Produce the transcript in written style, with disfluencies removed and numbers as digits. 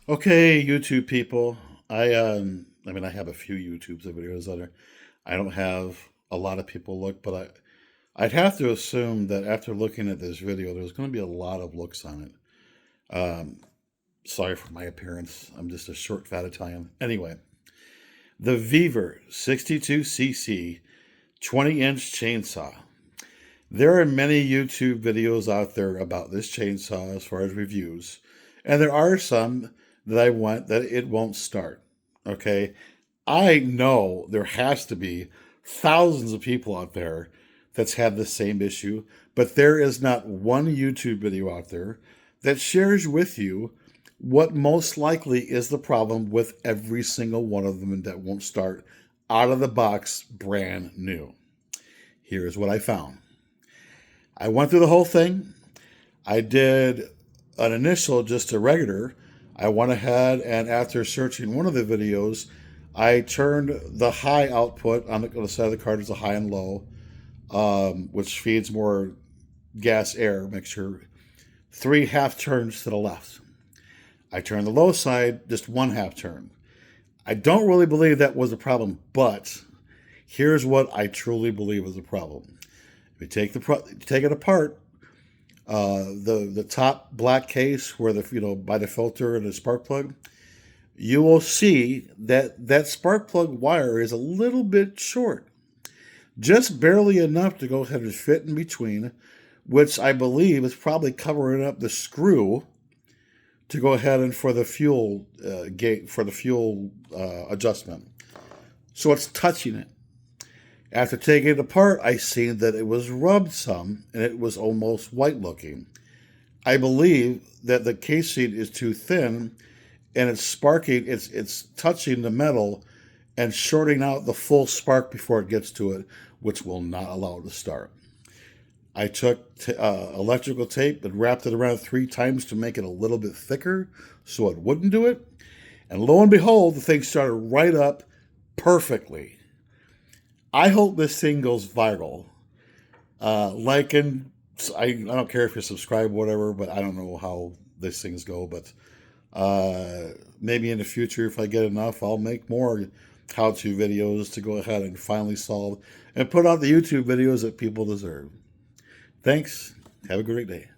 Okay, YouTube people. I mean I have a few YouTube videos that I don't have a lot of people look, but I'd have to assume that after looking at this video there's going to be a lot of looks on it. Sorry for my appearance. I'm just a short fat Italian. Anyway, the Vevor 62cc 20-inch chainsaw. There are many YouTube videos out there about this chainsaw as far as reviews, and there are some that I want that it won't start. Okay, I know there has to be thousands of people out there that's had the same issue, but there is not one YouTube video out there that shares with you what most likely is the problem with every single one of them that won't start out of the box brand new. Here's what I found. I went through the whole thing. I did an initial, just a regular. I went ahead and after searching one of the videos, I turned the high output on the side of the card as a high and low, which feeds more gas air mixture, 3 half turns to the left. I turned the low side just 1 half turn. I don't really believe that was a problem, but here's what I truly believe is a problem. If you take it apart, the top black case where by the filter and the spark plug, you will see that that spark plug wire is a little bit short, just barely enough to go ahead and fit in between, which I believe is probably covering up the screw to go ahead and for the fuel gate for the fuel adjustment. So it's touching it. After taking it apart, I seen that it was rubbed some and it was almost white looking. I believe that the casing is too thin and it's sparking, it's touching the metal and shorting out the full spark before it gets to it, which will not allow it to start. I took electrical tape and wrapped it around 3 times to make it a little bit thicker so it wouldn't do it. And lo and behold, the thing started right up perfectly. I hope this thing goes viral. Like and I don't care if you're subscribed, whatever, but I don't know how these things go. But maybe in the future, if I get enough, I'll make more how-to videos to go ahead and finally solve and put out the YouTube videos that people deserve. Thanks. Have a great day.